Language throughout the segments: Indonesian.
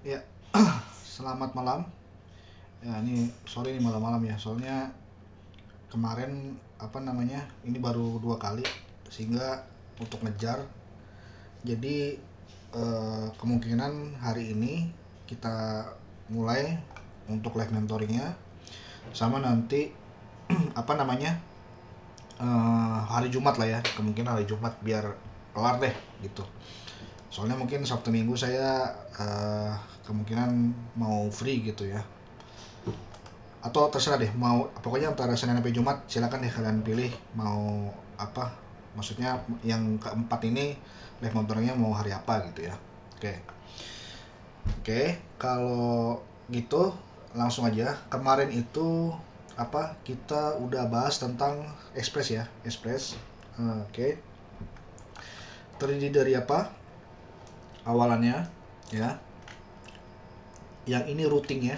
Ya, selamat malam. Ya, ini sorry nih malam-malam ya. Soalnya kemarin ini baru 2 kali sehingga untuk ngejar. Jadi kemungkinan hari ini kita mulai untuk live mentoringnya sama nanti apa namanya hari Jumat lah ya. Kemungkinan hari Jumat biar kelar deh gitu. Soalnya mungkin Sabtu Minggu saya kemungkinan mau free gitu ya. Atau terserah deh, mau pokoknya antara Senin sampai Jumat silakan deh kalian pilih mau apa, maksudnya yang keempat ini live motornya mau hari apa gitu ya. Oke oke, kalau gitu langsung aja. Kemarin itu kita udah bahas tentang Express ya, Express. Oke, terdiri dari apa awalannya ya, yang ini routing.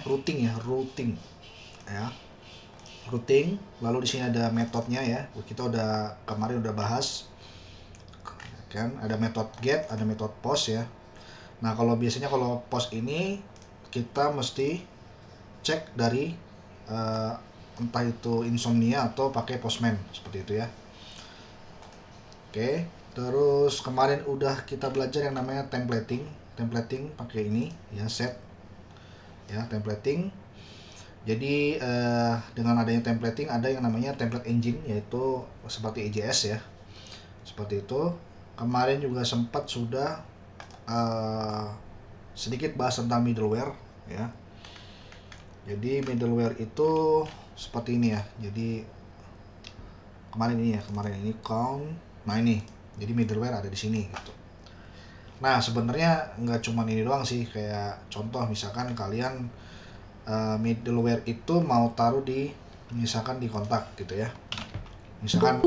Lalu di sini ada metodenya ya, kita udah kemarin udah bahas kan, ada metode get, ada metode post ya. Nah, kalau biasanya kalau post ini kita mesti cek dari uh, entah itu Insomnia atau pakai Postman seperti itu ya. Oke, terus kemarin udah kita belajar yang namanya templating pakai ini ya, set ya, templating. Jadi dengan adanya templating ada yang namanya template engine, yaitu seperti EJS ya, seperti itu. Kemarin juga sempat sudah uh, sedikit bahas tentang middleware ya. Jadi middleware itu seperti ini ya. Jadi kemarin ini count. Nah ini, jadi middleware ada di sini gitu. Nah sebenarnya nggak cuma ini doang sih. Kayak contoh misalkan kalian middleware itu mau taruh di misalkan di kontak gitu ya. Misalkan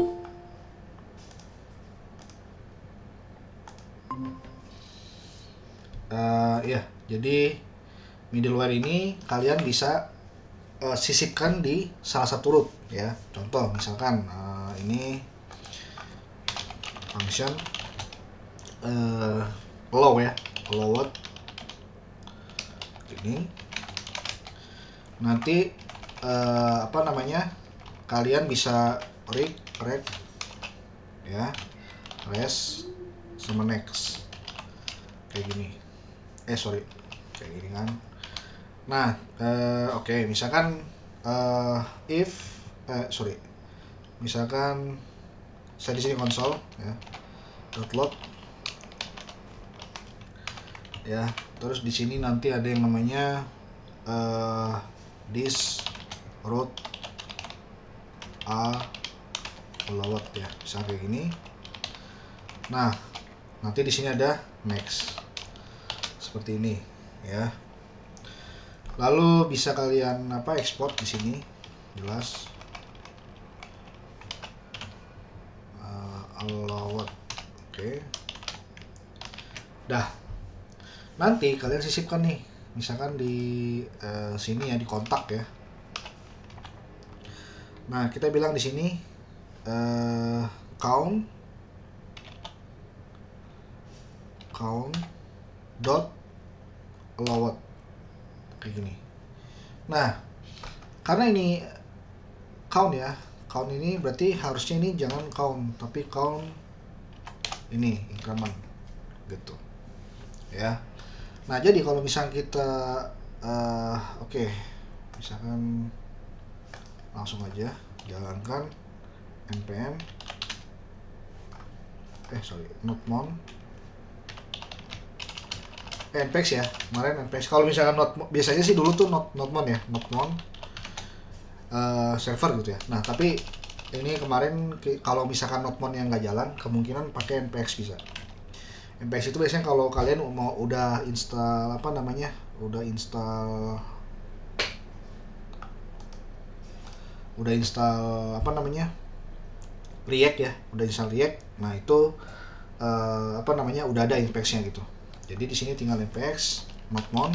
ya, jadi middleware ini kalian bisa sisipkan di salah satu root ya. Contoh misalkan ini function allow ya, allowed ini. Nanti kalian bisa rec ya, res sama next kayak gini. Sorry, kayak gini kan. Nah, oke, misalkan if sorry, misalkan saya di sini konsol ya, .log ya. Terus di sini nanti ada yang namanya this root allowed ya, bisa kayak gini. Nah, nanti di sini ada next seperti ini ya. Lalu bisa kalian export di sini jelas allowed. Oke. Dah. Nanti kalian sisipkan nih, misalkan di sini ya, di kontak ya. Nah, kita bilang di sini count dot allowed kayak gini. Nah, karena ini count ya, count ini berarti harusnya ini jangan count, tapi count ini increment gitu ya. Nah, jadi kalau misalnya kita oke, misalkan langsung aja jalankan npm notmon npx ya, kemarin npx. Kalau misalkan biasanya sih dulu tuh notmon ya, notmon server gitu ya. Nah, tapi ini kemarin kalau misalkan notmon yang nggak jalan, kemungkinan pakai npx bisa. npx itu biasanya kalau kalian mau udah install React ya, udah install React. Nah, itu udah ada npx-nya gitu. Jadi di sini tinggal npx notmon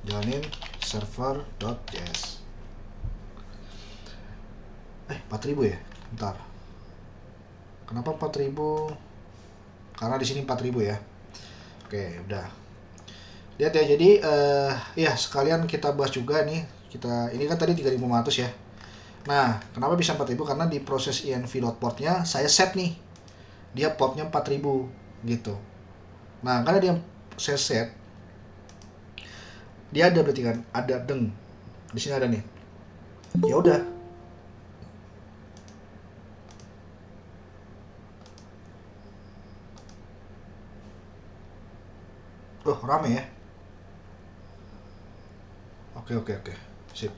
jalanin server.js. 4000 ya? Bentar. Kenapa 4000? Karena di sini 4000 ya. Oke, udah. Lihat ya, jadi ya sekalian kita bahas juga nih, ini kan tadi 3500 ya. Nah, kenapa bisa 4000? Karena di proses env load portnya saya set nih, dia portnya 4000 gitu. Nah, karena dia saya set, dia ada berarti kan, ada deng di sini ada nih. Ya udah, oh rame ya. Oke, sip.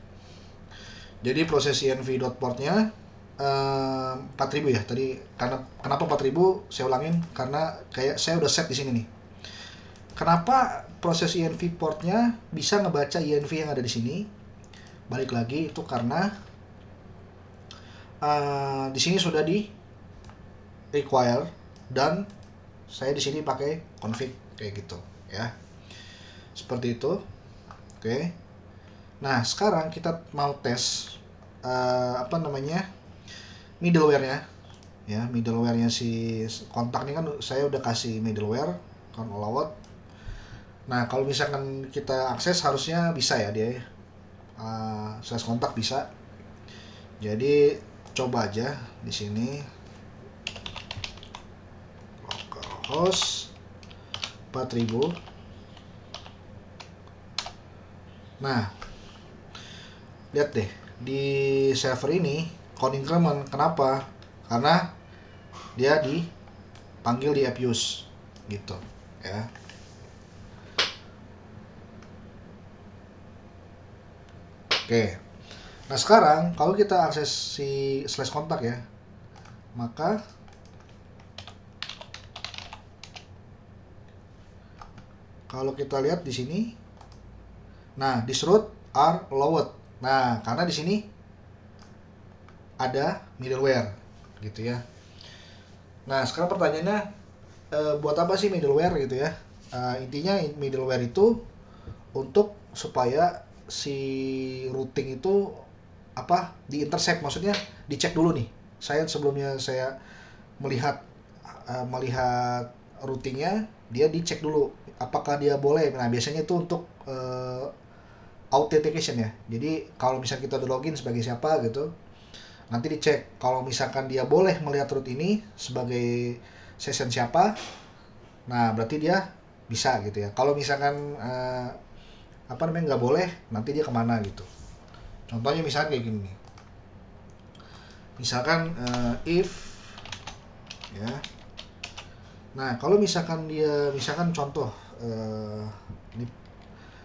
Jadi proses env dot portnya 4000 ya tadi. Karena kenapa 4000? Saya ulangin karena kayak saya udah set di sini nih. Kenapa proses env portnya bisa ngebaca env yang ada di sini? Balik lagi itu karena di sini sudah di require dan saya di sini pakai config kayak gitu ya. Seperti itu. Oke. Nah, sekarang kita mau tes apa namanya? Middleware-nya ya, middleware-nya si kontak ini kan saya udah kasih middleware kan allowed. Nah, kalau misalkan kita akses harusnya bisa ya dia slash kontak bisa. Jadi coba aja di sini localhost 4000. Nah, lihat deh di server ini count increment. Kenapa? Karena dia dipanggil di app use gitu ya. Oke. Nah, sekarang kalau kita akses si slash kontak ya, maka kalau kita lihat di sini, nah this route are allowed. Nah, karena di sini ada middleware gitu ya. Nah, sekarang pertanyaannya buat apa sih middleware gitu ya? Intinya middleware itu untuk supaya si routing itu apa di intercept, maksudnya dicek dulu nih. Saya sebelumnya saya melihat routingnya, dia dicek dulu apakah dia boleh. Nah, biasanya itu untuk authentication ya. Jadi kalau misalnya kita udah login sebagai siapa gitu, nanti dicek kalau misalkan dia boleh melihat root ini sebagai session siapa, nah berarti dia bisa gitu ya. Kalau misalkan apa namanya nggak boleh, nanti dia kemana gitu. Contohnya misalkan kayak gini nih, misalkan if ya. Nah, kalau misalkan dia misalkan contoh ini,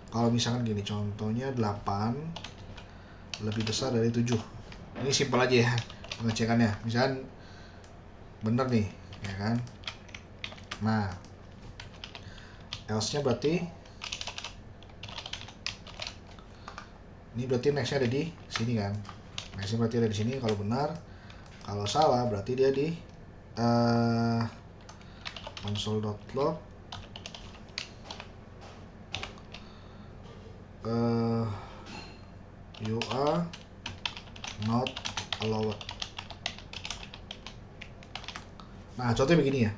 kalau misalkan gini contohnya 8 lebih besar dari 7. Ini simpel aja ya pengecekannya. Misalkan bener nih, ya kan? Nah, else-nya berarti ini berarti next-nya ada di sini kan? Next-nya berarti ada di sini kalau benar. Kalau salah berarti dia di console.log you are not allowed. Nah, contohnya begini ya.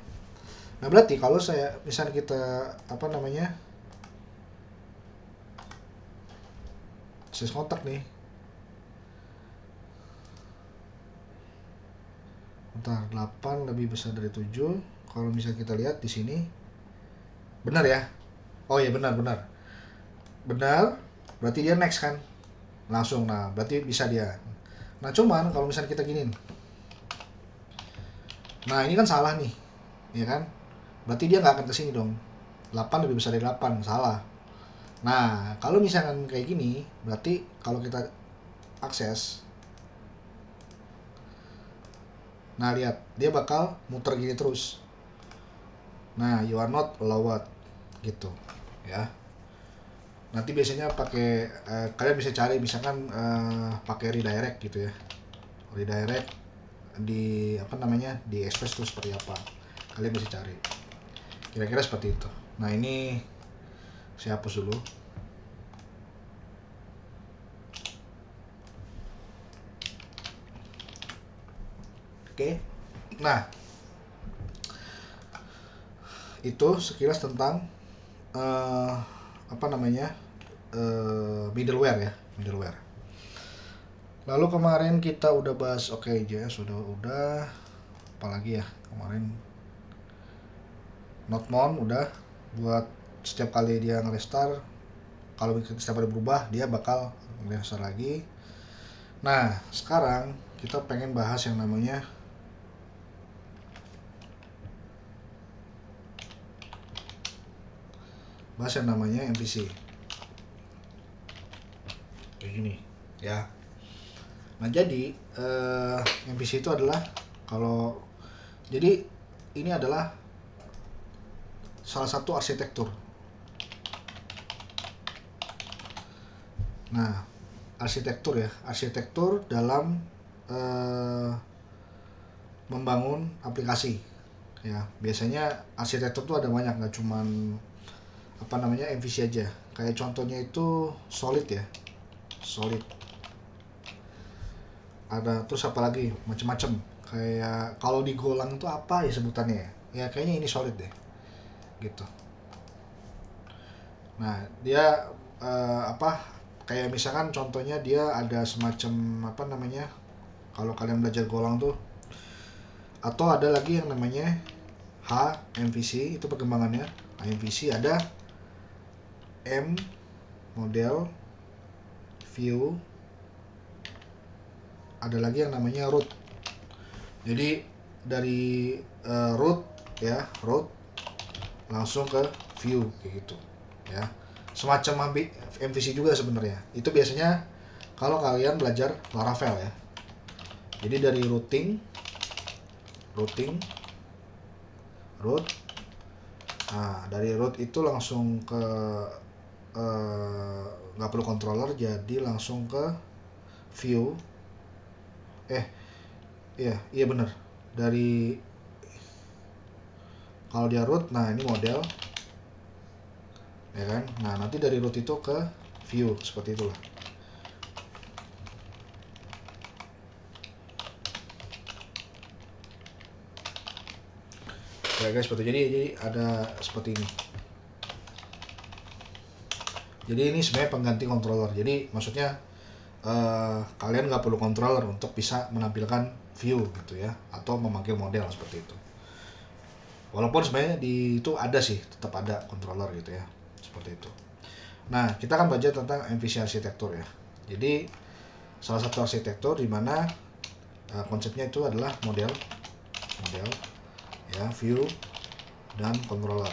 Nah, berarti kalau saya misalnya kita apa namanya akses kontak nih. Bentar, 8 lebih besar dari 7. Kalau misalnya kita lihat di sini benar ya. Oh ya, benar. Benar, berarti dia next kan? Langsung. Nah, berarti bisa dia. Nah, cuman kalau misalnya kita giniin. Nah, ini kan salah nih. Ya kan? Berarti dia nggak akan ke sini dong. 8 lebih besar dari 8, salah. Nah, kalau misalkan kayak gini, berarti kalau kita akses, nah lihat, dia bakal muter gini terus. Nah, you are not allowed gitu ya. Nanti biasanya pakai kalian bisa cari misalkan pakai redirect gitu ya. Redirect di apa namanya di Express itu seperti apa, kalian bisa cari kira-kira seperti itu. Nah, ini saya hapus dulu. Oke. Nah, itu sekilas tentang apa namanya middleware ya, middleware. Lalu kemarin kita udah bahas OKJS, udah apalagi ya kemarin, Nodemon udah, buat setiap kali dia nge-restart, kalau setiap kali berubah dia bakal nge-restart lagi. Nah sekarang kita pengen bahas yang namanya MVC kayak gini ya. Nah jadi MVC itu adalah, kalau jadi ini adalah salah satu arsitektur. Nah arsitektur dalam membangun aplikasi ya. Biasanya arsitektur tuh ada banyak, nggak cuman apa namanya MVC aja. Kayak contohnya itu Solid ya, Solid. Ada terus apa lagi, macam-macam. Kayak kalau di Golang itu apa ya sebutannya ya? Ya kayaknya ini Solid deh, gitu. Nah dia apa, kayak misalkan contohnya dia ada semacam apa namanya, kalau kalian belajar Golang tuh, atau ada lagi yang namanya HMVC, itu perkembangannya. HMVC ada M, model, view, ada lagi yang namanya root. Jadi dari root ya, root langsung ke view kayak gitu ya. Semacam MVC juga sebenarnya. Itu biasanya kalau kalian belajar Laravel ya. Jadi dari routing, root. Nah, dari root itu langsung ke nggak perlu controller, jadi langsung ke view. Iya bener, dari kalau dia root, nah ini model ya kan. Nah nanti dari root itu ke view, seperti itulah ya guys. Jadi ada seperti ini. Jadi ini sebenarnya pengganti controller. Jadi maksudnya kalian nggak perlu controller untuk bisa menampilkan view gitu ya, atau memanggil model seperti itu. Walaupun sebenarnya di itu ada sih, tetap ada controller gitu ya, seperti itu. Nah kita akan belajar tentang MVC arsitektur ya. Jadi salah satu arsitektur di mana konsepnya itu adalah model ya, view dan controller.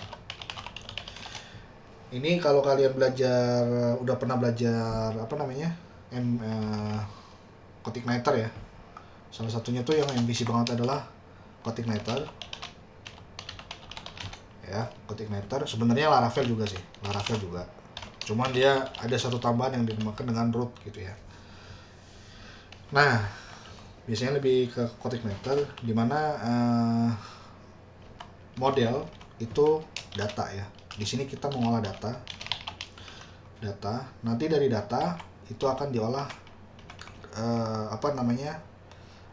Ini kalau kalian udah pernah belajar apa namanya CodeIgniter ya. Salah satunya tuh yang MVC banget adalah CodeIgniter ya. CodeIgniter sebenarnya Laravel juga sih, cuman dia ada satu tambahan yang dinamakan dengan root gitu ya. Nah biasanya lebih ke CodeIgniter, dimana model itu data ya. Di sini kita mengolah data. Nanti dari data itu akan diolah apa namanya,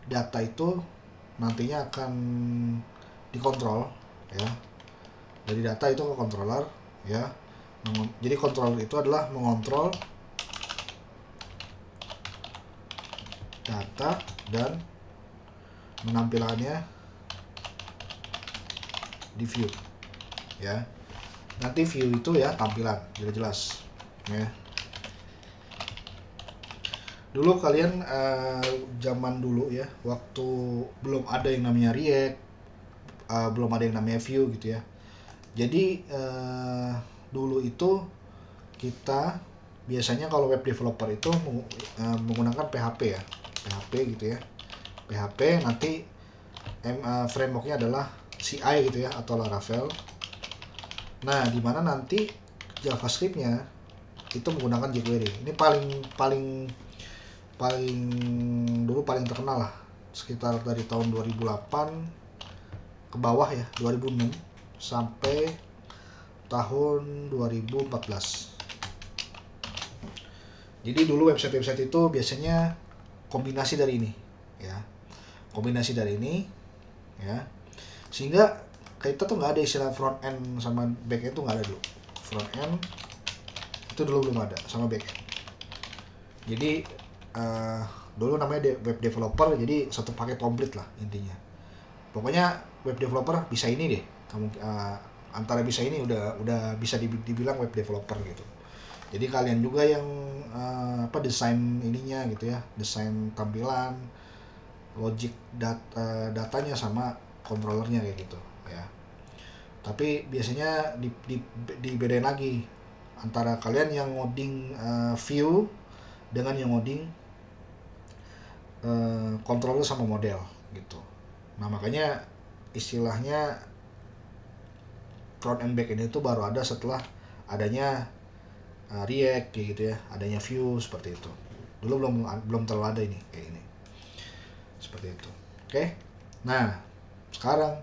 data itu nantinya akan dikontrol ya. Dari data itu ke controller ya. Jadi controller itu adalah mengontrol data dan menampilannya di view ya. Nanti view itu ya tampilan jelas ya. Dulu kalian zaman dulu ya, waktu belum ada yang namanya React, belum ada yang namanya view gitu ya. Jadi dulu itu kita biasanya kalau web developer itu menggunakan PHP ya, PHP gitu ya. PHP nanti frameworknya adalah CI gitu ya, atau Laravel. Nah dimana nanti JavaScriptnya itu menggunakan jQuery. Ini paling dulu paling terkenal lah, sekitar dari tahun 2008 ke bawah ya, 2006 sampai tahun 2014. Jadi dulu website itu biasanya kombinasi dari ini ya, ya, sehingga kita tuh nggak ada istilah front end sama back end, tuh nggak ada dulu. Front end Itu dulu belum ada sama backend. Jadi dulu namanya web developer, jadi satu paket komplit lah intinya. Pokoknya web developer bisa ini deh, kamu antara bisa ini udah bisa dibilang web developer gitu. Jadi kalian juga yang desain ininya gitu ya, desain tampilan, logic datanya sama controllernya kayak gitu ya. Tapi biasanya dibedain lagi antara kalian yang ngoding view dengan yang ngoding controller sama model gitu. Nah makanya istilahnya front and back end itu baru ada setelah adanya React kayak gitu ya, adanya Vue seperti itu. Dulu belum terlalu ada ini kayak ini. Seperti itu. Oke. Nah, sekarang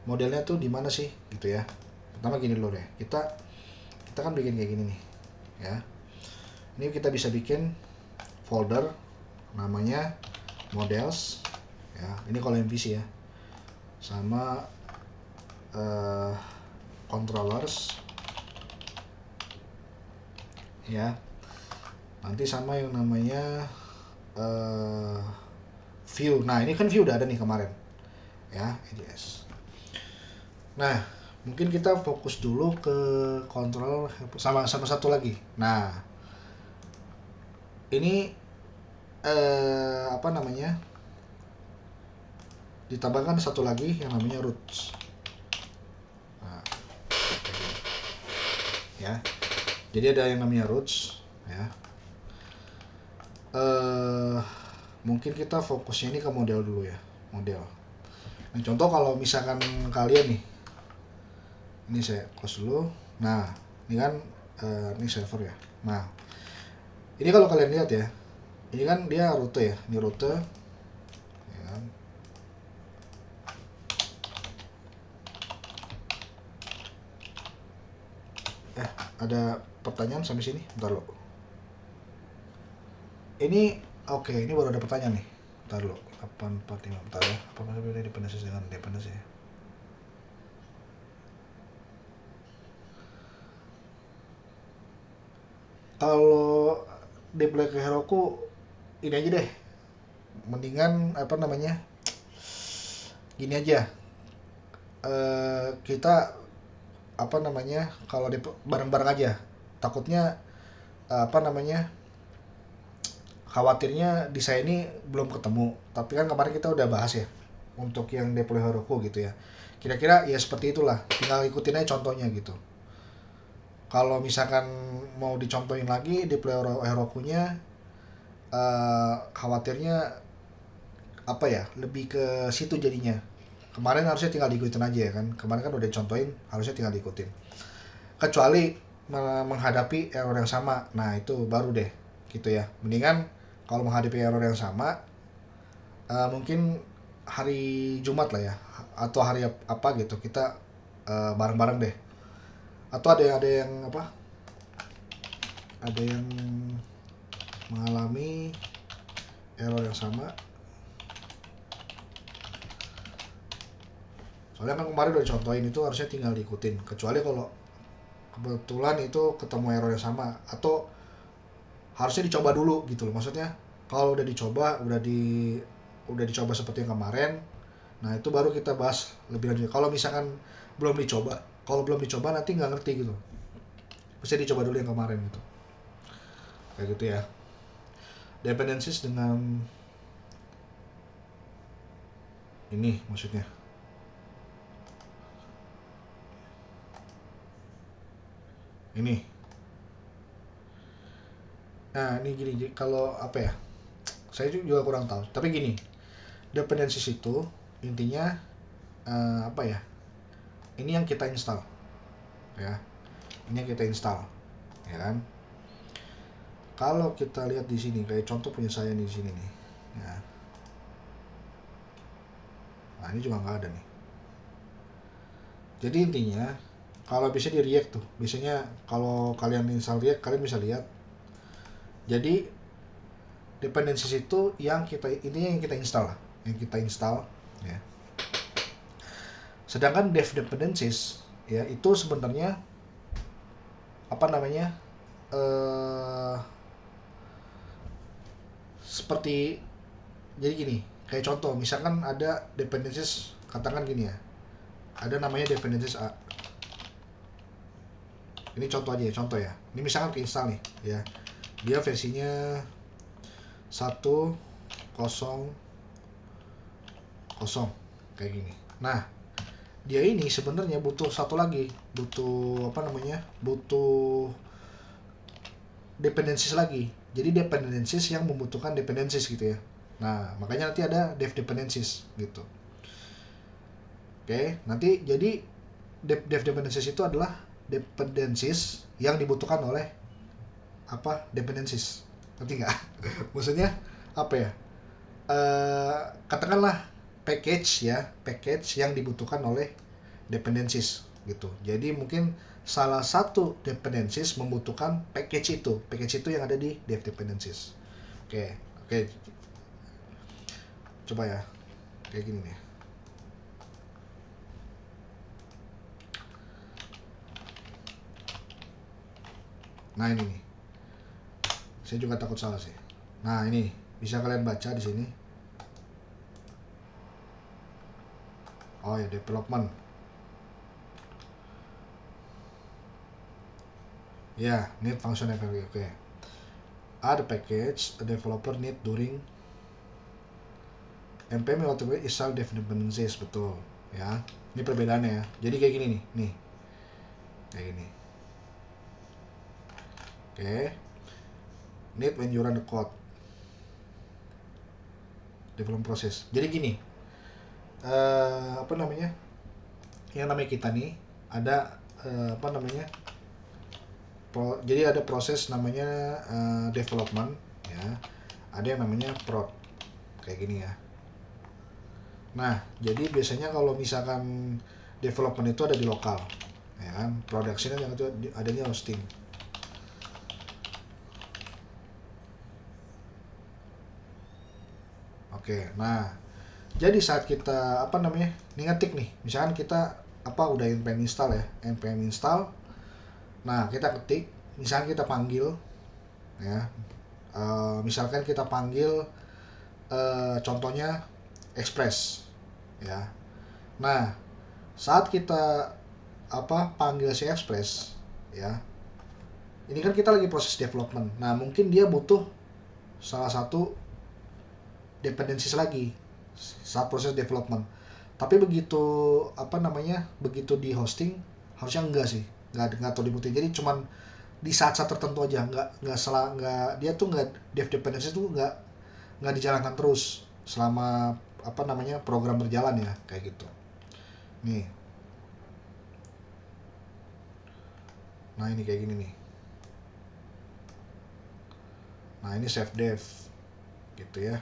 modelnya tuh di mana sih gitu ya. Pertama gini dulu deh. Kita kan bikin kayak gini nih, ya. Ini kita bisa bikin folder namanya models ya. Ini kalau MVC ya. Sama controllers ya, nanti sama yang namanya view. Nah ini kan view udah ada nih kemarin ya, AJS. Nah mungkin kita fokus dulu ke controller sama satu lagi. Nah ini apa namanya, ditambahkan satu lagi yang namanya roots. Nah, ya. Jadi ada yang namanya roots ya. Mungkin kita fokusnya ini ke model dulu ya, model. Nah, contoh kalau misalkan kalian nih, ini saya close dulu. Nah, ini kan ini server ya. Nah, ini kalau kalian lihat ya, ini kan dia rute ya, ini rute. Ya. Ada pertanyaan sampai sini, bentar lo. Ini oke, ini baru ada pertanyaan nih. Bentar lo, 845 bentar ya. Apa maksudnya dependensi dengan dependensi? Kalau deploy ke Heroku ini aja deh. Mendingan apa namanya? Gini aja. Kita apa namanya? Kalau bareng-bareng aja. Takutnya apa namanya? Khawatirnya di saya ini belum ketemu. Tapi kan kemarin kita udah bahas ya untuk yang deploy Heroku gitu ya. Kira-kira ya seperti itulah. Tinggal ikutin aja contohnya gitu. Kalau misalkan mau dicontohin lagi deploy Heroku-nya, khawatirnya apa ya, lebih ke situ jadinya. Kemarin harusnya tinggal diikutin aja ya kan. Kemarin kan udah dicontohin, harusnya tinggal diikutin. Kecuali menghadapi error yang sama. Nah, itu baru deh gitu ya. Mendingan kalau menghadapi error yang sama, mungkin hari Jumat lah ya, atau hari apa gitu, kita bareng-bareng deh. Atau ada yang apa? Ada yang mengalami error yang sama. Soalnya kan kemarin udah dicontohin, itu harusnya tinggal diikutin. Kecuali kalau kebetulan itu ketemu error yang sama, atau harusnya dicoba dulu gitu loh. Maksudnya kalau udah dicoba, udah dicoba seperti yang kemarin, nah itu baru kita bahas lebih lanjut. Kalau misalkan belum dicoba nanti nggak ngerti gitu. Mesti dicoba dulu yang kemarin gitu. Kayak gitu ya. Dependencies dengan ini maksudnya. Ini. Nah, ini gini, kalau apa ya? Saya juga kurang tahu. Tapi gini, dependencies itu intinya apa ya? Ini yang kita install. Ya. Ini yang kita install. Ya kan? Kalau kita lihat di sini, kayak contoh punya saya di sini nih. Ya. Nah, ini juga nggak ada nih. Jadi intinya, kalau bisa di React tuh, biasanya kalau kalian install React, kalian bisa lihat. Jadi dependencies itu yang kita install lah, yang kita install ya. Sedangkan dev dependencies ya itu sebenarnya apa namanya, seperti, jadi gini, kayak contoh misalkan ada dependencies, katakan gini ya, ada namanya dependencies A. Ini contoh aja ya, contoh ya. Ini misalkan keinstall nih ya, dia versinya 1.0.0 kayak gini. Nah, dia ini sebenarnya butuh satu lagi, butuh butuh dependencies lagi. Jadi dependencies yang membutuhkan dependencies gitu ya. Nah, makanya nanti ada dev dependencies gitu. Oke, nanti jadi dev dependencies itu adalah dependencies yang dibutuhkan oleh dependencies. Ngerti nggak? Maksudnya apa ya? Katakanlah package yang dibutuhkan oleh dependencies gitu. Jadi mungkin salah satu dependencies membutuhkan package itu yang ada di dev dependencies. Oke, coba ya, kayak gini nih. Nah ini nih, saya juga takut salah sih. Nah ini bisa kalian baca di sini. Oh ya, development. Ya, need function availability. Oke. Ada package a developer need during npm automatically install dev dependencies, betul ya. Ini perbedaannya ya. Jadi kayak gini nih, kayak gini. Oke. Need when you run the code, development process. Jadi gini, yang namanya kita nih ada jadi ada proses namanya development ya, ada yang namanya prod kayak gini ya. Nah, jadi biasanya kalau misalkan development itu ada di lokal ya kan, production yang itu adanya hosting. Oke, nah jadi saat kita ini ngetik nih, misalkan kita udah npm install ya, npm install. Nah, kita ketik, misalkan kita panggil ya, misalkan kita panggil contohnya express ya. Nah, saat kita panggil si express ya, ini kan kita lagi proses development. Nah, mungkin dia butuh salah satu dependencies lagi saat proses development. Tapi begitu begitu di hosting harusnya enggak sih, nggak terlalu dibutuhin. Jadi cuman di saat-saat tertentu aja, nggak dia tuh nggak dev dependency tuh nggak dijalankan terus selama program berjalan ya, kayak gitu nih. Nah ini kayak gini nih. Nah ini save dev gitu ya.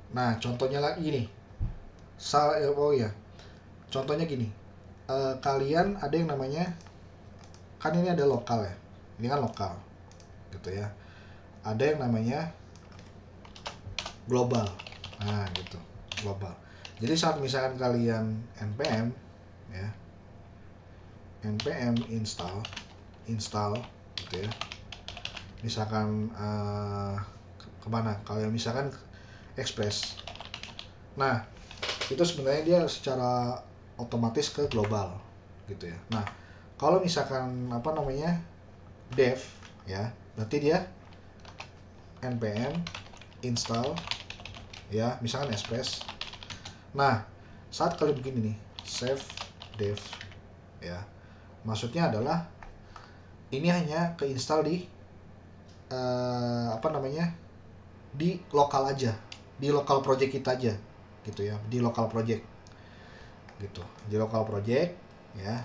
Nah contohnya lagi gini, oh ya, contohnya gini, kalian ada yang namanya, kan ini ada lokal ya, ini kan lokal gitu ya, ada yang namanya global. Nah gitu, global. Jadi saat misalkan kalian npm ya, npm install gitu ya, misalkan kemana kalian, misalkan express. Nah itu sebenarnya dia secara otomatis ke global gitu ya. Nah kalau misalkan dev ya, berarti dia npm install ya, misalkan express. Nah saat kalian begini nih, save dev ya, maksudnya adalah ini hanya keinstall di di lokal aja, di lokal project kita aja gitu ya, di lokal project gitu, di lokal project ya,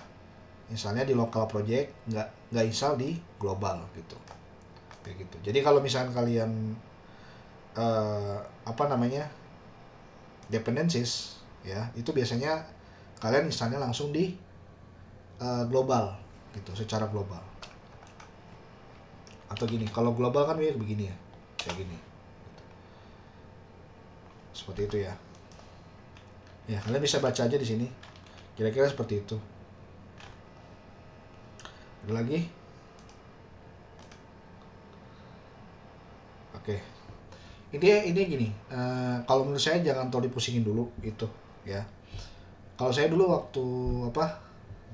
misalnya di lokal project, nggak install di global gitu, kayak gitu. Jadi kalau misalkan kalian dependencies ya, itu biasanya kalian installnya langsung di global gitu, secara global. Atau gini, kalau global kan begini ya, kayak gini, seperti itu ya. Ya kalian bisa baca aja di sini, kira-kira seperti itu. Ada lagi? Oke. Ini gini, kalau menurut saya jangan terlalu dipusingin dulu itu, ya. Kalau saya dulu waktu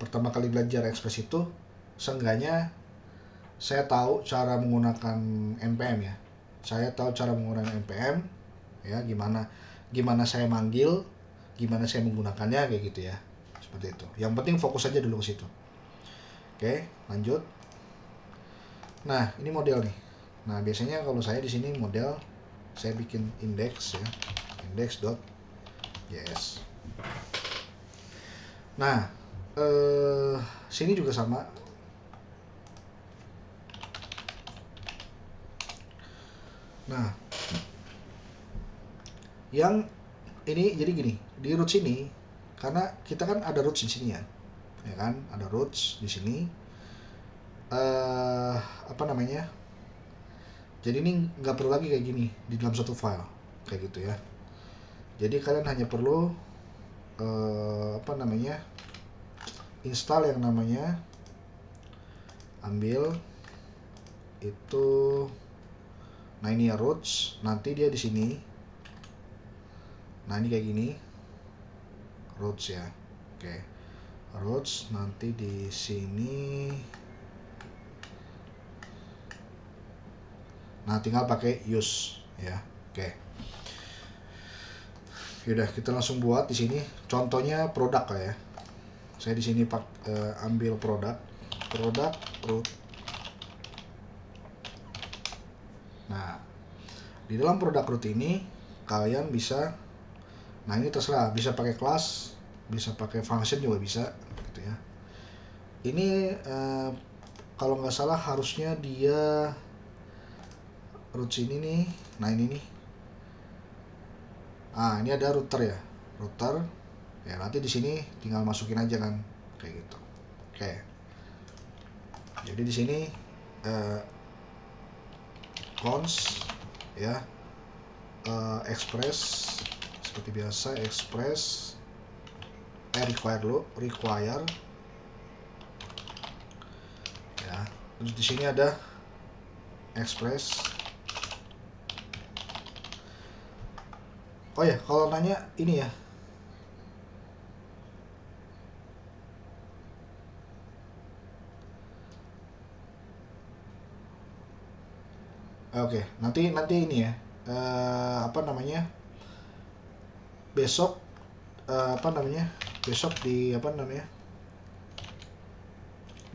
pertama kali belajar Express itu, seenggaknya saya tahu cara menggunakan npm ya. Saya tahu cara menggunakan npm, ya, gimana saya manggil, gimana saya menggunakannya kayak gitu ya. Seperti itu. Yang penting fokus aja dulu ke situ. Oke, lanjut. Nah, ini model nih. Nah, biasanya kalau saya di sini model, saya bikin index ya, index.js. Nah, sini juga sama. Nah, yang ini jadi gini, di roots ini, karena kita kan ada roots di sini ya, ya kan, ada roots di sini. Apa namanya? Jadi ini nggak perlu lagi kayak gini di dalam satu file kayak gitu ya. Jadi kalian hanya perlu install yang namanya, ambil itu, nah ini ya roots, nanti dia di sini. Nah ini kayak gini roots ya. Oke, roots nanti di sini. Nah tinggal pakai use ya. Oke. Yaudah kita langsung buat di sini. Contohnya produk lah ya. Saya di sini ambil produk root. Nah di dalam produk root ini kalian bisa, nah ini terserah, bisa pakai kelas, bisa pakai function juga bisa gitu ya. Ini kalau nggak salah harusnya dia roots ini nih. Nah ini nih, ini ada router ya, router ya. Nanti di sini tinggal masukin aja kan kayak gitu. Oke, jadi di sini cons ya, express seperti biasa, express require ya. Terus di sini ada express. Oh ya, kalau nanya ini ya, oke, nanti ini ya, besok besok di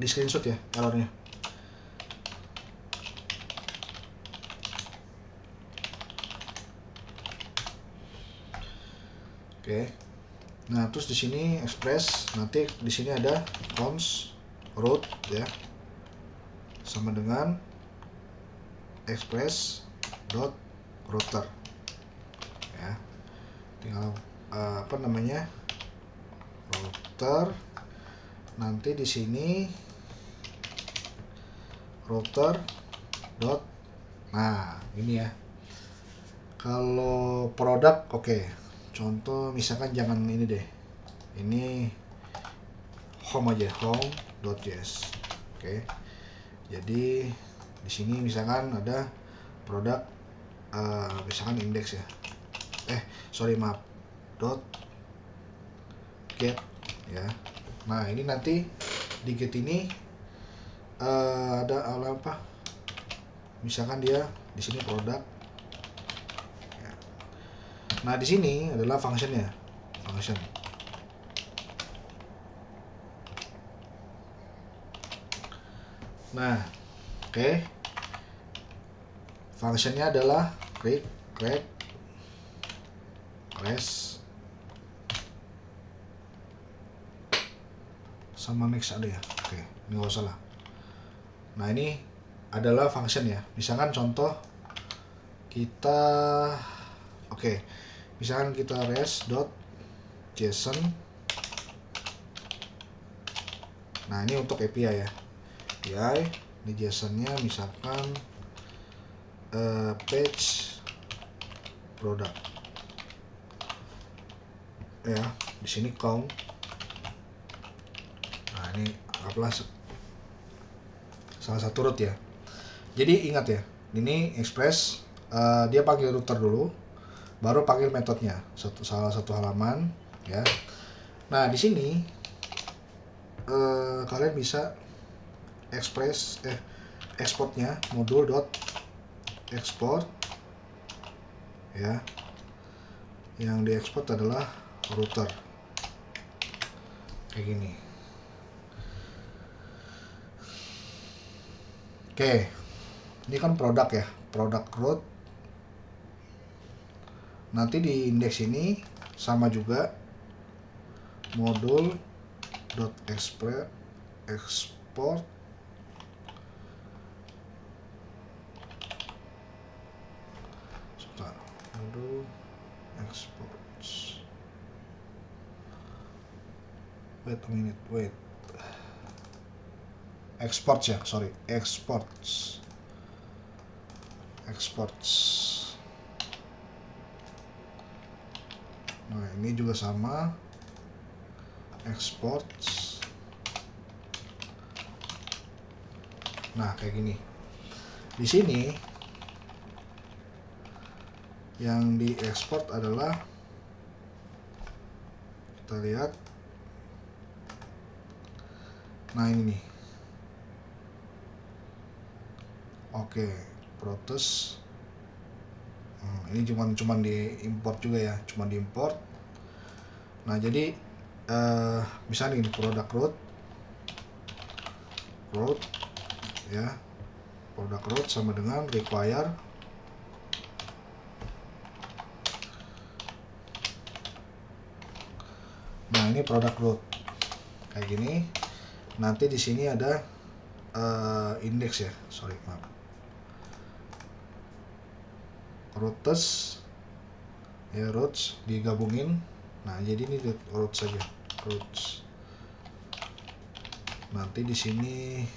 screenshot ya errornya. Oke. Nah, terus di sini express, nanti di sini ada cons root ya, sama dengan express dot router ya. Tinggal router, nanti di sini router dot, nah ini ya. Kalau produk, oke. Contoh misalkan jangan ini deh, ini home aja, home.js. Oke. Jadi di sini misalkan ada produk, misalkan index ya. Maaf, dot get ya. Nah ini nanti di get ini ada apa? Misalkan dia di sini produk. Ya. Nah di sini adalah functionnya, function. Nah, oke. Functionnya adalah create res sama max ada ya. Oke, ini nggak usah lah. Nah ini adalah function ya. Misalkan contoh kita, misalkan kita res.json. Nah ini untuk API ya. API ini JSON-nya misalkan page product ya. Di sini count. Nah ini anggaplah salah satu root ya. Jadi ingat ya, ini express dia panggil router dulu, baru panggil metodenya, salah satu halaman ya. Nah di sini kalian bisa exportnya modul dot export ya. Yang diekspor adalah router kayak gini. Oke, ini kan produk ya, produk root. Nanti di indeks ini sama juga modul dot export modul exports. Wait a minute, wait. Exports ya, sorry, exports. Nah ini juga sama, exports. Nah kayak gini. Di sini yang diekspor adalah, kita lihat, nah ini nih. Oke, Protus. Ini cuman diimport juga ya, cuma diimport. Nah jadi bisa nih produk root ya, produk root sama dengan require. Nah ini produk root kayak gini. Nanti di sini ada indeks ya, sorry maaf, roots ya, roots digabungin. Nah jadi ini roots saja, roots. Nanti di sini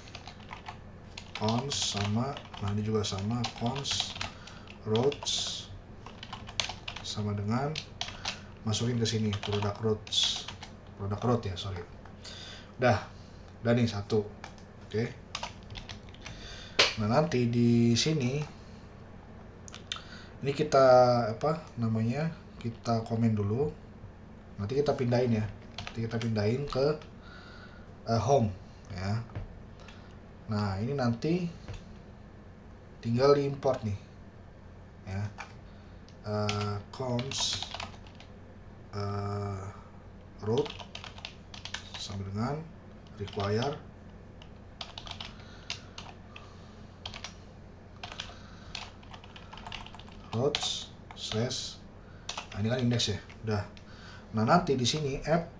cons sama, nah ini juga sama, cons roots sama dengan, masukin ke sini produk root ya, sorry. Udah nih satu. Oke. Nah nanti di sini ini kita kita komen dulu. Nanti kita pindahin ya. Nanti kita pindahin ke home ya. Nah ini nanti tinggal diimport nih ya. Cons root sama dengan require routes slash. Nah ini kan indeks ya, udah. Nah nanti di sini app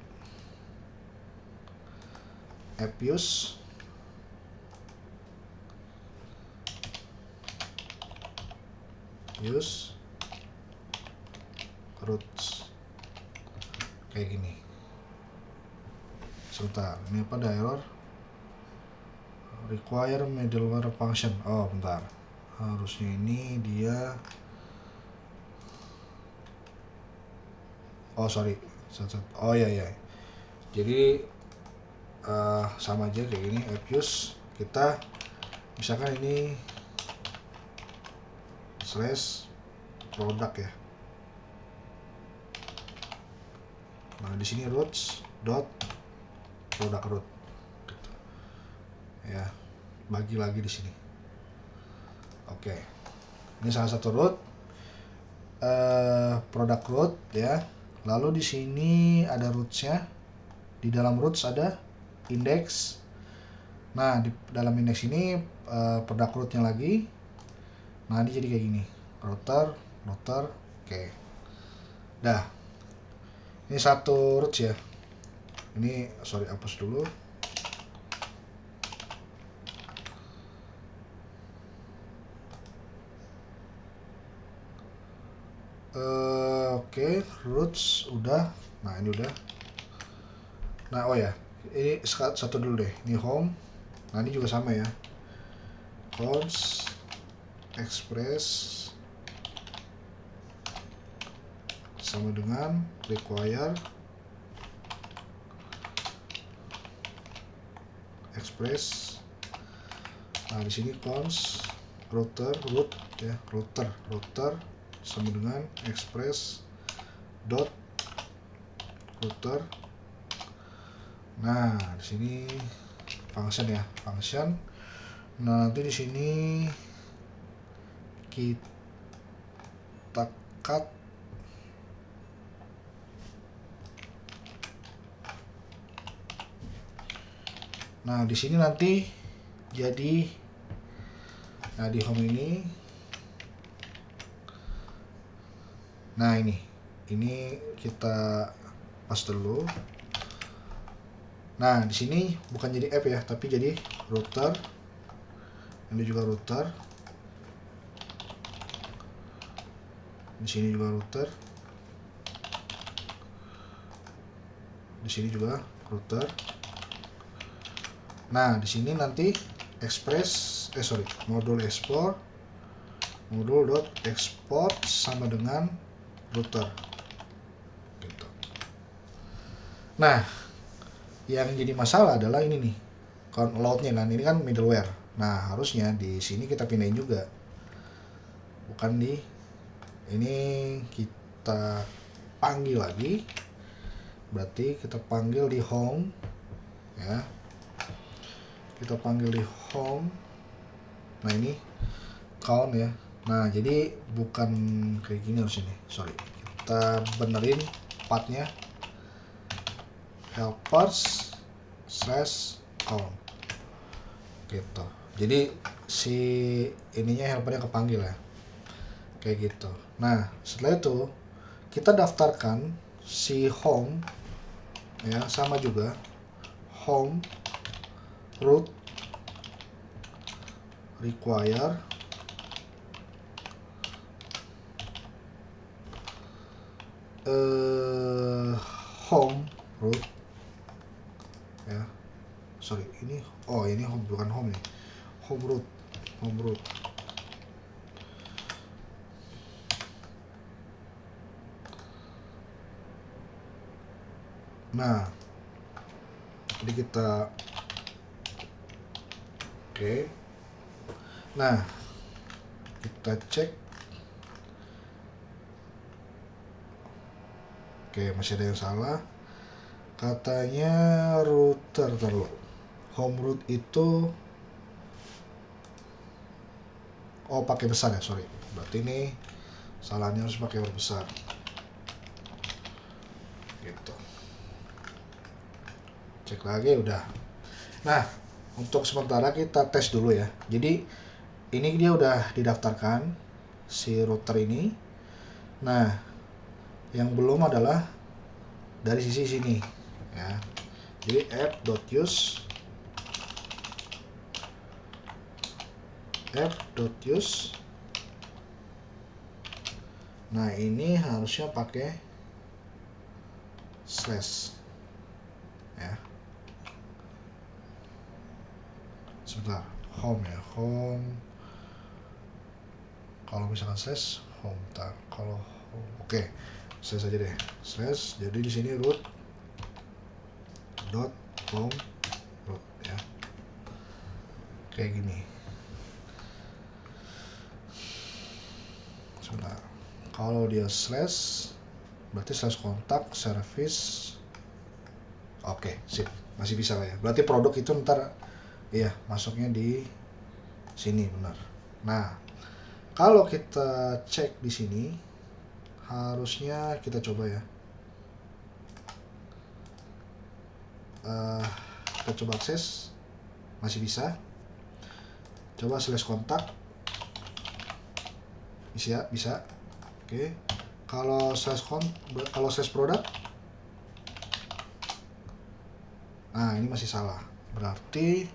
use routes kayak gini. Sebentar, ini apa, ada error, require middleware function. Oh bentar, harusnya ini dia, oh sorry, oh ya, jadi sama aja kayak gini. App use, kita misalkan ini slash produk ya. Nah di sini routes dot produk root gitu. Ya, bagi lagi di sini. Oke, ini salah satu root, produk root ya. Lalu di sini ada rootsnya, di dalam roots ada index. Nah di dalam index ini produk rootnya lagi. Nah ini jadi kayak gini, router. Oke, dah. Ini satu roots ya. Ini sorry, hapus dulu. Oke, roots udah. Nah ini udah. Nah oh ya, ini satu dulu deh. Ini home. Nah ini juga sama ya, cons express sama dengan require express Nah di sini cons router root ya, router sama dengan express dot router. Nah di sini function ya, function. Nah nanti di sini kita cut nah di sini nanti jadi, nah di home ini, nah ini kita pas dulu. Nah di sini bukan jadi app ya, tapi jadi router. Ini juga router. Di sini juga router. Di sini juga router. Nah di sini nanti modul export, modul.export sama dengan router gitu. Nah yang jadi masalah adalah ini nih, count load-nya kan, ini kan middleware. Nah harusnya di sini kita pindahin juga, bukan di ini. Kita panggil lagi, berarti kita panggil di home ya, kita panggil di home. Nah ini count ya. Nah jadi bukan kayak gini harus ini, sorry, kita benerin partnya, helpers / count gitu. Jadi si ininya helpernya kepanggil ya, kayak gitu. Nah setelah itu kita daftarkan si home ya, sama juga home root require home root ya, sorry ini ini home bukan home nih, home root. Nah jadi kita oke. Nah kita cek, oke masih ada yang salah, katanya router terlalu home root itu pakai besar ya, sorry, berarti ini salahnya harus pakai huruf besar gitu. Cek lagi udah. Nah untuk sementara kita tes dulu ya. Jadi ini dia udah didaftarkan si router ini. Nah yang belum adalah dari sisi sini ya. Jadi app.use nah ini harusnya pakai slash ya. Sebentar, home ya, home. Kalau misalkan slash home, kalau home, oke, slash aja deh, slash. Jadi di sini root dot home root ya, kayak gini. Sebentar, kalau dia slash berarti slash kontak service. Oke, sip, masih bisa lah ya. Berarti produk itu ntar iya masuknya di sini, benar. Nah kalau kita cek di sini harusnya kita coba ya, kita coba akses, masih bisa. Coba slash kontak, bisa. Oke, kalau slash produk, nah ini masih salah, berarti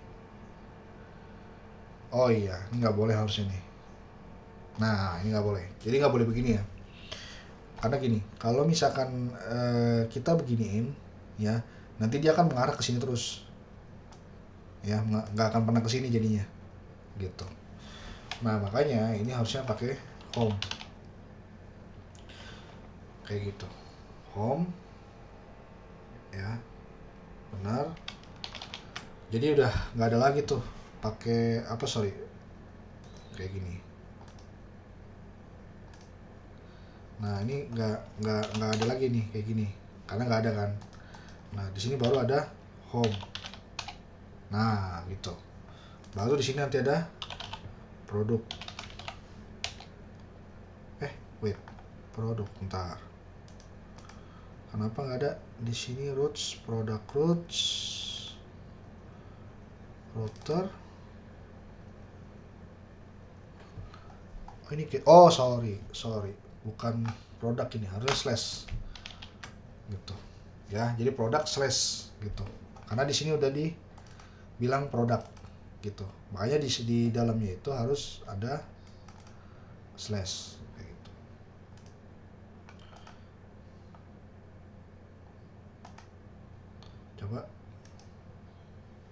iya ini nggak boleh harusnya nih. Nah ini nggak boleh, jadi nggak boleh begini ya, karena gini, kalau misalkan kita beginiin ya, nanti dia akan mengarah ke sini terus ya, nggak akan pernah ke sini jadinya gitu. Nah makanya ini harusnya pakai home kayak gitu, home ya, benar. Jadi udah nggak ada lagi tuh pakai apa, sorry, kayak gini. Nah ini nggak ada lagi nih kayak gini karena nggak ada kan. Nah di sini baru ada home. Nah gitu. Baru di sini nanti ada produk. Wait, produk, bentar. Kenapa nggak ada di sini roots, produk roots, router. Oh ini oh sorry, bukan produk, ini harusnya slash gitu ya. Jadi produk slash gitu karena di sini udah dibilang produk gitu, makanya di dalamnya itu harus ada slash kayak gitu. Coba,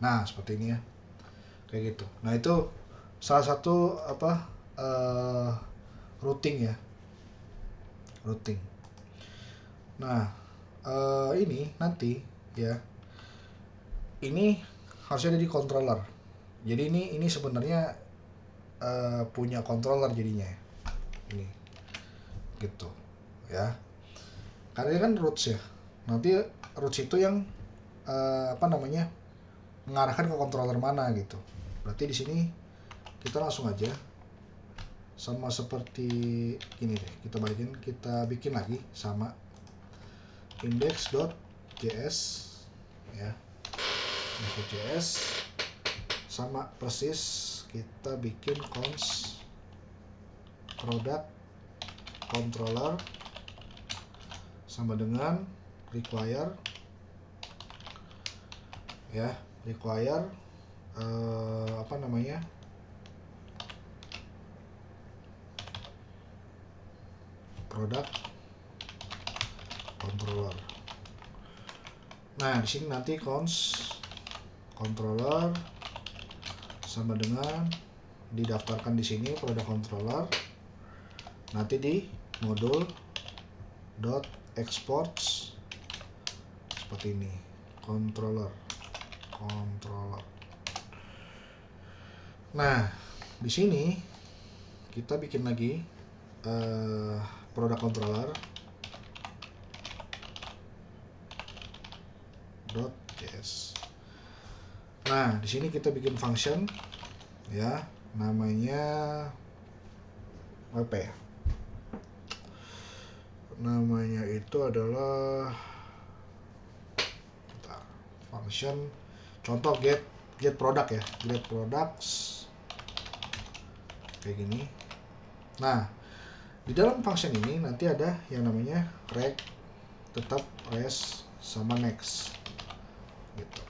nah seperti ini ya, kayak gitu. Nah itu salah satu apa, routing ya, routing. Nah ini nanti ya, ini harusnya ada di controller. Jadi ini sebenarnya punya controller jadinya ini gitu ya, karena ini kan roots ya. Nanti roots itu yang apa namanya, mengarahkan ke controller mana gitu. Berarti di sini kita langsung aja sama seperti ini deh, kita balikin, kita bikin lagi sama index.js ya, index.js sama persis kita bikin cons product controller sama dengan require ya, require apa namanya, product controller. Nah di sini nanti cons controller sama dengan didaftarkan di sini product controller, nanti di modul dot exports seperti ini, controller. Nah di sini kita bikin lagi product controller .js. Nah di sini kita bikin function ya, namanya apa ya, namanya itu adalah function contoh get product ya, get products kayak gini. Nah di dalam function ini nanti ada yang namanya reg, tetap res sama next gitu,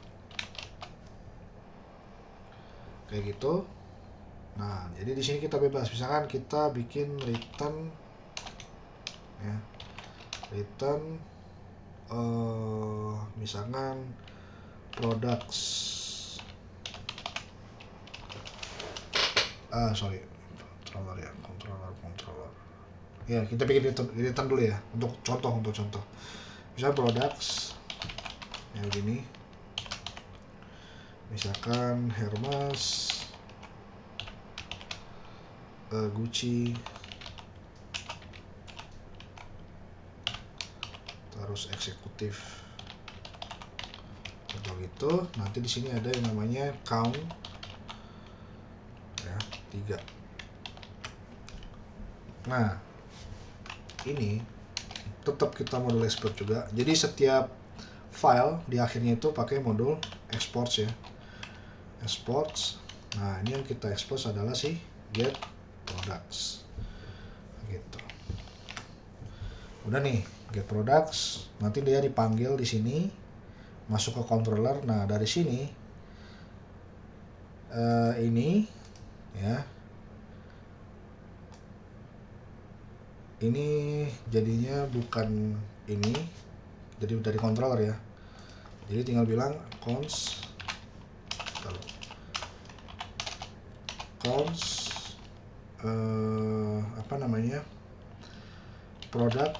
kayak gitu. Nah jadi di sini kita bebas, misalkan kita bikin return ya, return misalkan products, sorry, controller ya, controller ya, kita bikin return dulu ya untuk contoh, misalnya products yang begini, misalkan Hermes, Gucci, terus eksekutif contoh gitu. Nanti di sini ada yang namanya count ya, 3. Nah ini tetap kita modul export juga, jadi setiap file di akhirnya itu pakai modul exports ya, exports. Nah ini yang kita export adalah si get products gitu. Udah nih get products, nanti dia dipanggil di sini masuk ke controller. Nah dari sini ini ya, ini jadinya bukan ini, jadi dari controller ya, jadi tinggal bilang cons apa namanya, product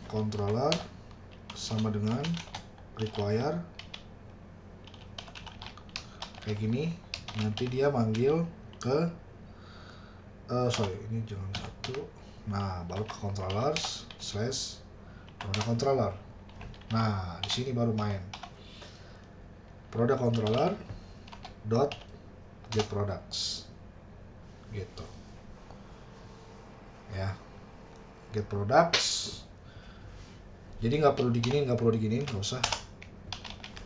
controller sama dengan require kayak gini nanti dia manggil ke ini jangan satu. Nah, baru ke controller slash product controller. Nah, di sini baru main product controller dot get products gitu ya, get products. Jadi nggak perlu diginiin, nggak usah,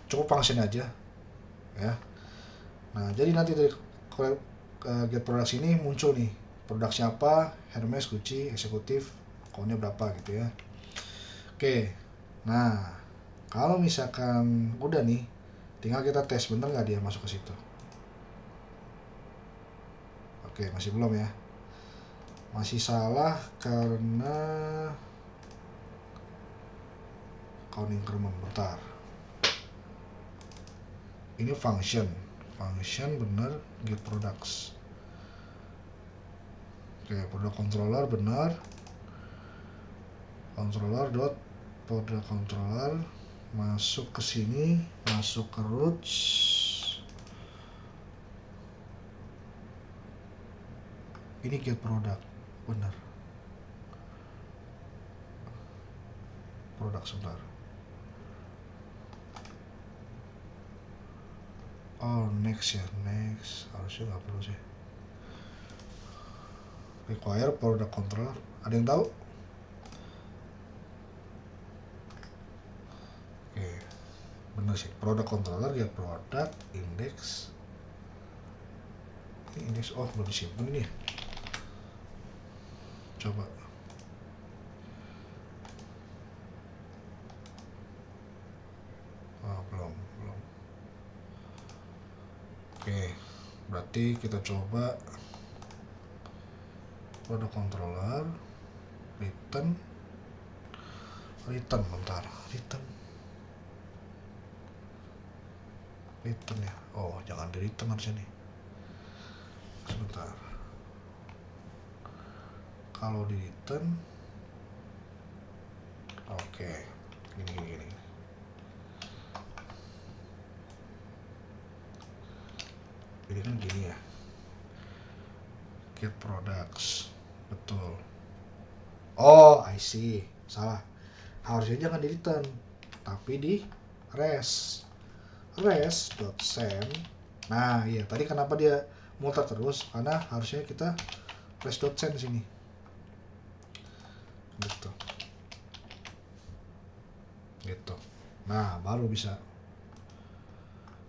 cukup function aja ya. Nah, jadi nanti dari get products ini muncul nih produk siapa, Hermes, Gucci, eksekutif, akunnya berapa gitu ya. Oke, nah kalau misalkan udah nih, tinggal kita tes bener nggak dia masuk ke situ. Oke, masih belum ya, masih salah karena account increment. Bentar, ini function bener, get products. Oke, product controller benar, controller dot product controller, masuk ke sini, masuk ke roots. Ini get product benar, produk sebentar. Oh, next ya, next harusnya nggak perlu sih. Require product controller, ada yang tahu? Oke, bener sih, product controller get product index. Ini index, oh belum disimpan ini ya. Coba. Oh, belum. Oke, berarti kita coba product controller return bentar, return ya. Oh, jangan di return harusnya nih. Sebentar, kalau di return, oke, gini. Ini kan gini ya, get products, betul. Oh, I see, salah. Harusnya jangan di return, tapi di res.send. Nah, iya, tadi kenapa dia muter terus? Karena harusnya kita res.send sini. Gitu. Nah, baru bisa.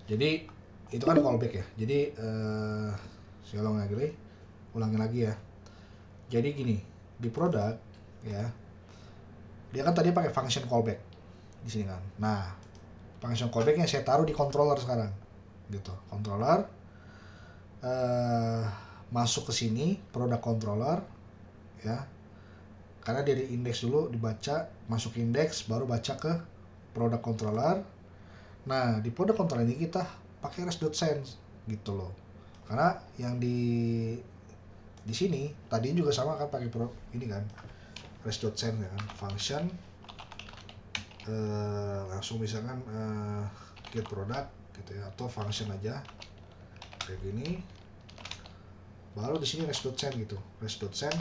Jadi itu kan callback ya. Jadi saya ulangin lagi ya. Jadi gini, di produk ya, dia kan tadi pakai function callback di sini kan. Nah, function callbacknya saya taruh di controller sekarang, gitu. Controller masuk ke sini, produk controller ya. Karena dari index dulu dibaca, masuk indeks, baru baca ke produk controller. Nah, di produk controller ini kita pakai res.send gitu loh. Karena yang di sini tadi juga sama kan, pakai ini kan, res.send ya kan, function langsung misalkan get product gitu ya, atau function aja kayak gini, baru di sini res.send gitu, res.send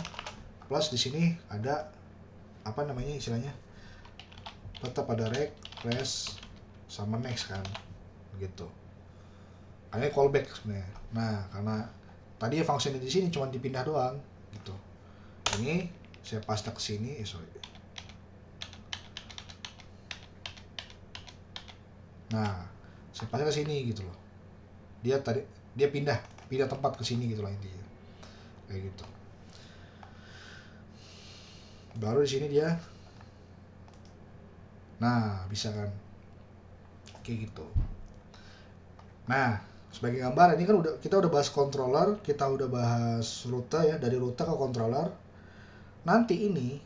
plus di sini ada apa namanya istilahnya, tetap ada res sama next kan gitu. Ini callback sebenarnya. Nah, karena tadi ya function di sini cuma dipindah doang gitu. Ini saya paste ke sini, Nah, saya paste ke sini gitu loh. Dia pindah tempat ke sini gitu lah intinya. Kayak gitu. Baru di sini dia. Nah, bisa kan. Kayak gitu. Nah, sebagai gambar ini kan kita udah bahas controller, kita udah bahas rute ya, dari rute ke controller. Nanti ini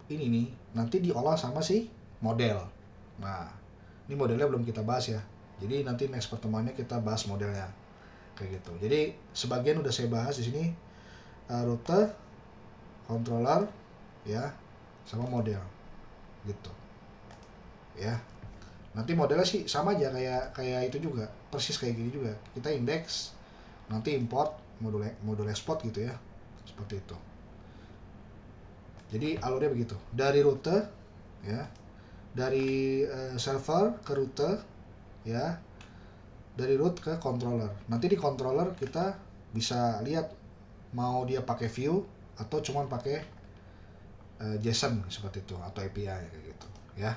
nih nanti diolah sama si model. Nah, ini modelnya belum kita bahas ya. Jadi nanti next pertemuannya kita bahas modelnya. Kayak gitu. Jadi sebagian udah saya bahas di sini, rute, controller ya, sama model. Gitu. Ya. Nanti modelnya sih sama aja kayak kayak itu juga, persis kayak gini juga. Kita index, nanti import modul export gitu ya, seperti itu. Jadi alurnya begitu, dari rute ya, dari server ke rute ya, dari root ke controller. Nanti di controller kita bisa lihat mau dia pakai view atau cuman pakai JSON seperti itu atau API kayak gitu ya.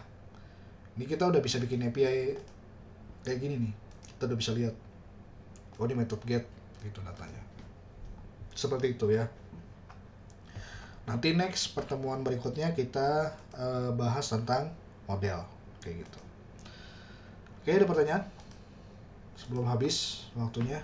Ini kita udah bisa bikin API kayak gini nih. Kita udah bisa lihat. Oh, ini method get gitu datanya. Seperti itu ya. Nanti next pertemuan berikutnya kita bahas tentang model kayak gitu. Oke, ada pertanyaan? Sebelum habis waktunya.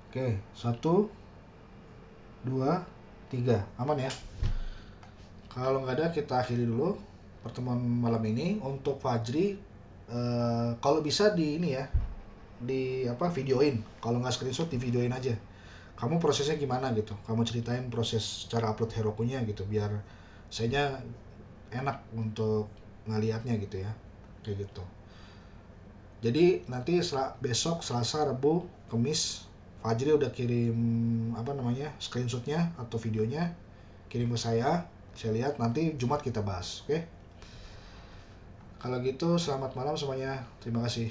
Oke, 1, 2, 3. Aman ya? Kalau nggak ada kita akhiri dulu pertemuan malam ini. Untuk Fajri, kalau bisa di ini ya, di apa, videoin. Kalau nggak screenshot, di videoin aja. Kamu prosesnya gimana gitu? Kamu ceritain proses cara upload Herokunya gitu, biar saya enak untuk ngelihatnya gitu ya, kayak gitu. Jadi nanti besok Selasa, Rabu, Kamis, Fajri udah kirim apa namanya screenshotnya atau videonya, kirim ke saya lihat, nanti Jumat kita bahas, oke? Kalau gitu selamat malam semuanya, terima kasih.